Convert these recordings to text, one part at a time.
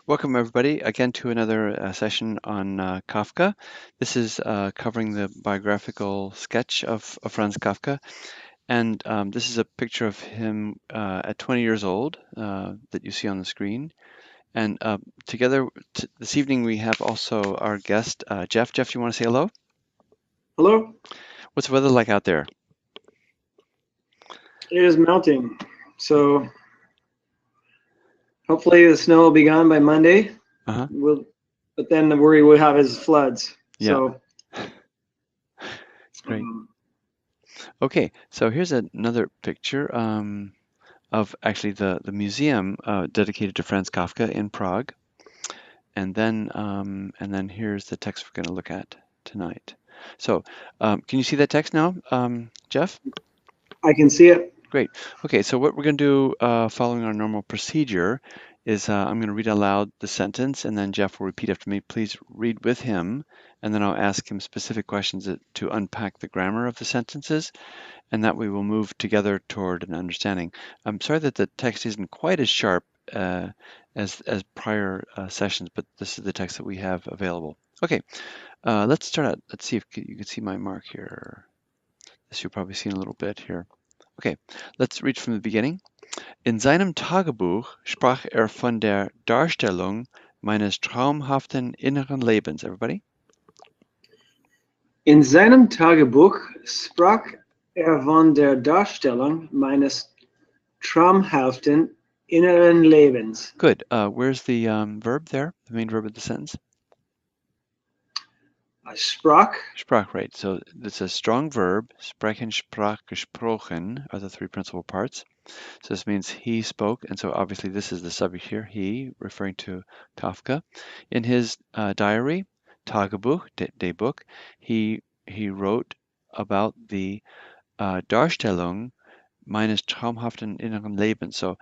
Welcome everybody again to another session on Kafka. This is covering the biographical sketch of Franz Kafka, and this is a picture of him at 20 years old that you see on the screen. And together this evening we have also our guest, Jeff. Jeff, you want to say hello? Hello. What's the weather like out there? It is melting, so hopefully the snow will be gone by Monday. Uh-huh. But then the worry we have is floods. Yeah. So Great. Okay, so here's another picture of actually the museum dedicated to Franz Kafka in Prague. And then here's the text we're going to look at tonight. So can you see that text now, Jeff? I can see it. Great. Okay, so what we're going to do following our normal procedure is I'm going to read aloud the sentence, and then Jeff will repeat after me. Please read with him, and then I'll ask him specific questions to unpack the grammar of the sentences, and that we will move together toward an understanding. I'm sorry that the text isn't quite as sharp as prior sessions, but this is the text that we have available. Okay, let's start out. Let's see if you can see my mark here. This you'll probably see in a little bit here. Okay, let's read from the beginning. In seinem Tagebuch sprach von der Darstellung meines traumhaften inneren Lebens. Everybody? In seinem Tagebuch sprach von der Darstellung meines traumhaften inneren Lebens. Good. Where's the verb there? The main verb of the sentence? Sprach. Sprach, right. So it's a strong verb. Sprechen, sprach, gesprochen are the three principal parts. So this means he spoke, and so obviously this is the subject here, he, referring to Kafka. In his diary, Tagebuch, Daybook, he wrote about the Darstellung meines traumhaften inneren Lebens. So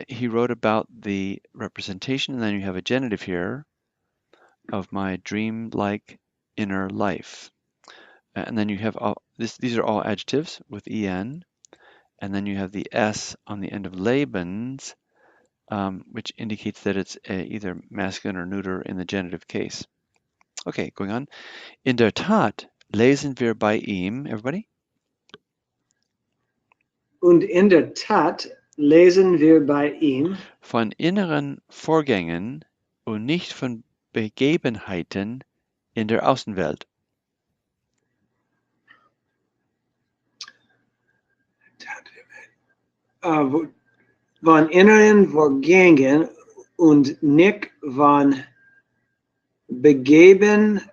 he wrote about the representation, and then you have a genitive here, of my dream-like inner life. And then you have these are all adjectives with en, and then you have the s on the end of Lebens, which indicates that it's either masculine or neuter in the genitive case. Okay, going on. In der Tat lesen wir bei ihm, everybody? Und in der Tat lesen wir bei ihm von inneren Vorgängen und nicht von Begebenheiten in der Außenwelt. von inneren Vorgängen und nicht von Begebenheiten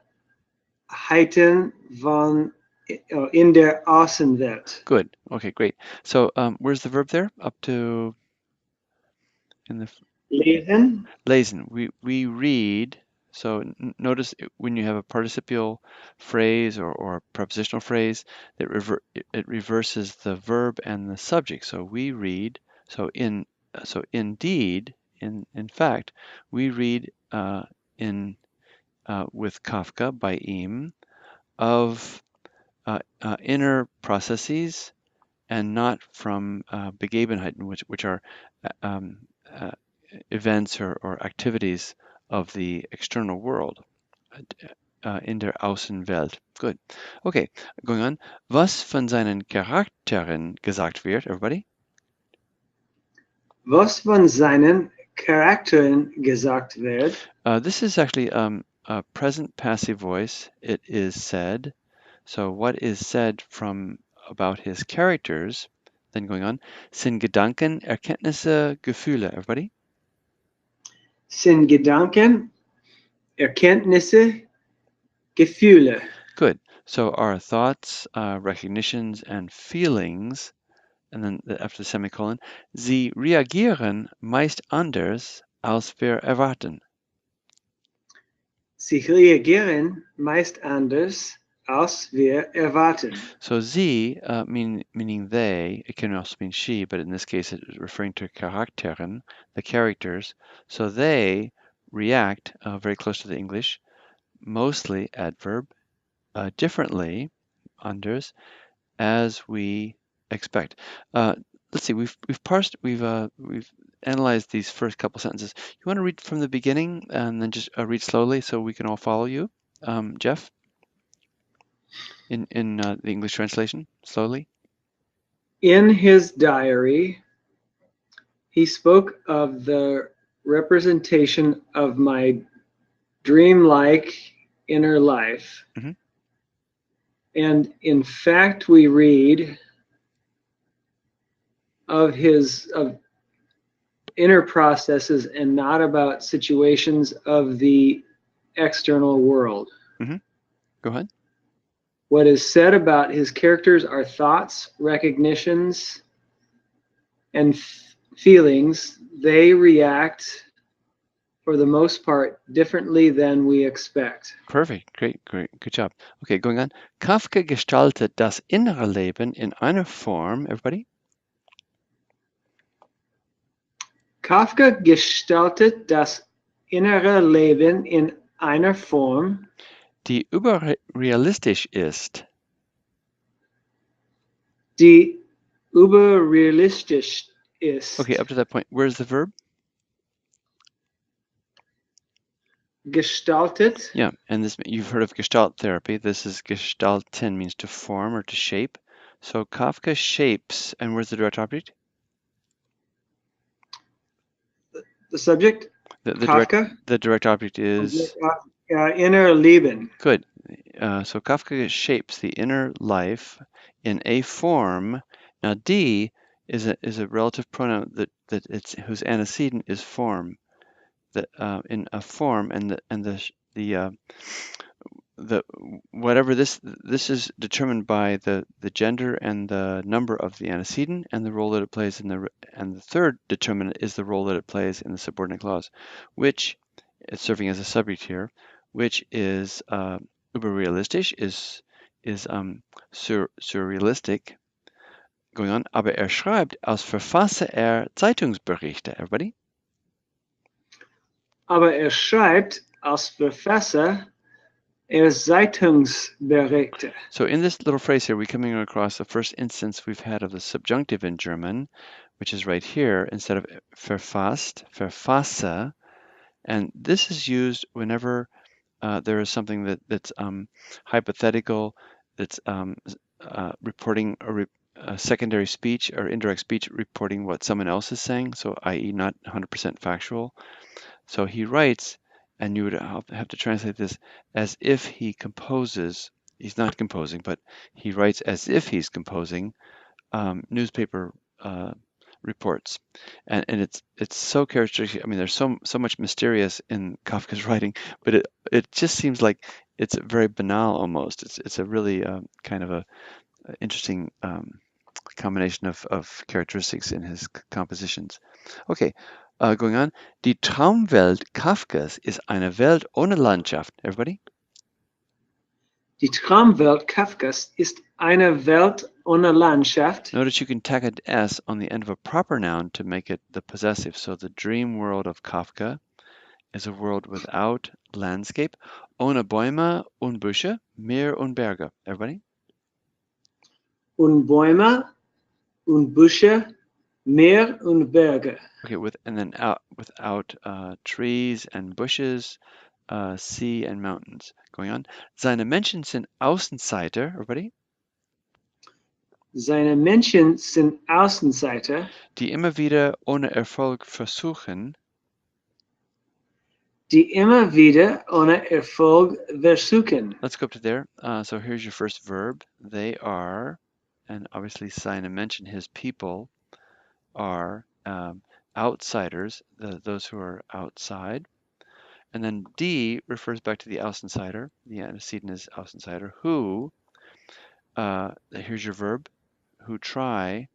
von in der Außenwelt. Good. Okay, great. So where's the verb there? Up to in the Lesen. lesen. We read. So notice when you have a participial phrase or a prepositional phrase, that it reverses the verb and the subject. So we read. So indeed, in fact, we read with Kafka by ihm of inner processes and not from Begebenheiten, which are events or activities of the external world. In der Außenwelt. Good. Okay, going on. Was von seinen Charakteren gesagt wird, everybody? Was von seinen Charakteren gesagt wird. This is actually a present passive voice. It is said. So what is said about his characters, then going on, sind Gedanken, Erkenntnisse, Gefühle, everybody? Sind Gedanken, Erkenntnisse, Gefühle. Good. So our thoughts, recognitions, and feelings, and then after the semicolon, sie reagieren meist anders als wir erwarten. Sie reagieren meist anders als wir erwarten. So sie, meaning they, it can also mean she, but in this case it is referring to Charakteren, the characters. So they react, very close to the English, mostly adverb, differently, anders, as we expect. Let's see, we've analyze these first couple sentences. You want to read from the beginning and then just read slowly so we can all follow you, Jeff, in the English translation, slowly. In his diary, he spoke of the representation of my dreamlike inner life. Mhm. And in fact, we read of inner processes and not about situations of the external world. Go ahead. What is said about his characters are thoughts, recognitions, and feelings. They react, for the most part, differently than we expect. Perfect. Great. Good job. Okay, going on. Kafka gestaltet das innere Leben in einer Form, everybody. Kafka gestaltet das innere Leben in einer Form, die überrealistisch ist. die überrealistisch ist. Okay, up to that point, where's the verb? Gestaltet. Yeah, and this you've heard of Gestalt therapy. This is gestalten, means to form or to shape. So Kafka shapes, and where's the direct object? The subject, Kafka. The direct object is Inner Leben. good. So Kafka shapes the inner life in a form. Now D is a relative pronoun that it's whose antecedent is form. That in a form, and the whatever this is determined by the gender and the number of the antecedent and the role that it plays in the third determinant is the role that it plays in the subordinate clause, which is serving as a subject here, which is überrealistisch, is surrealistic. Going on, aber schreibt, als verfasse Zeitungsberichte. Everybody? Aber schreibt als Verfasser Zeitungsberichte. So in this little phrase here, we're coming across the first instance we've had of the subjunctive in German, which is right here instead of verfasst, verfasse. And this is used whenever there is something that's hypothetical, that's reporting a secondary speech or indirect speech reporting what someone else is saying, so i.e. not 100% factual. So he writes, and you would have to translate this as if he composes. He's not composing, but he writes as if he's composing newspaper reports, and it's so characteristic. I mean, there's so much mysterious in Kafka's writing, but it just seems like it's very banal almost. It's a really kind of a interesting combination of characteristics in his compositions. Okay, going on. Die Traumwelt Kafkas ist eine Welt ohne Landschaft. Everybody? Die Traumwelt Kafkas ist eine Welt ohne Landschaft. Notice you can tack an S on the end of a proper noun to make it the possessive. So the dream world of Kafka is a world without landscape, ohne Bäume und Büsche, Meer und Berge. Everybody? Und Bäume und Büsche, Meer und Berge. Okay, without trees and bushes, sea and mountains. Going on. Seine Menschen sind Außenseiter. Everybody? Seine Menschen sind Außenseiter, Die immer wieder ohne Erfolg versuchen, die immer wieder ohne Erfolg versuchen. let's go up to there. So here's your first verb. They are, and obviously seine Menschen, his people, are outsiders, those who are outside. And then D refers back to the Außenseiter. The antecedent is Außenseiter, who, here's your verb, who try.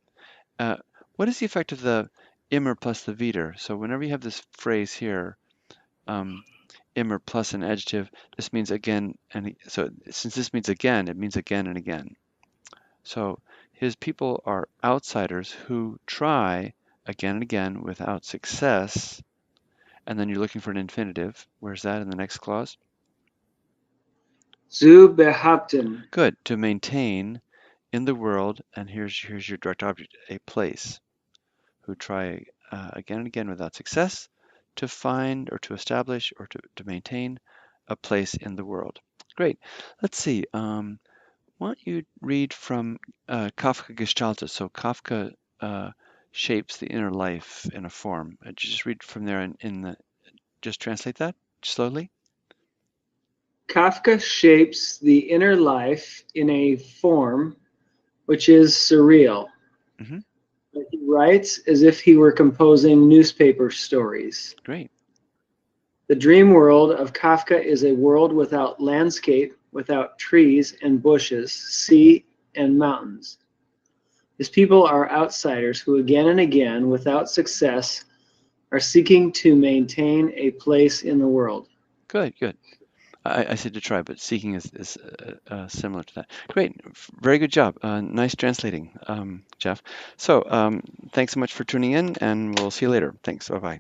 What is the effect of the immer plus the wieder? So whenever you have this phrase here, immer plus an adjective, this means again, and so since this means again, it means again and again. So his people are outsiders who try again and again without success. And then you're looking for an infinitive. Where's that in the next clause? Zu behaupten. Good. To maintain in the world, and here's your direct object, a place. Who try again and again without success to find or to establish or to maintain a place in the world. Great. Let's see. Why don't you read from Kafka Gestaltet? So Kafka shapes the inner life in a form. Just read from there just translate that slowly. Kafka shapes the inner life in a form which is surreal. Mm-hmm. He writes as if he were composing newspaper stories. Great. The dream world of Kafka is a world without landscape, without trees and bushes, sea and mountains. His people are outsiders who again and again, without success, are seeking to maintain a place in the world. Good, good. I said to try, but seeking is similar to that. Great, very good job. Nice translating, Jeff. So thanks so much for tuning in, and we'll see you later. Thanks. Bye bye.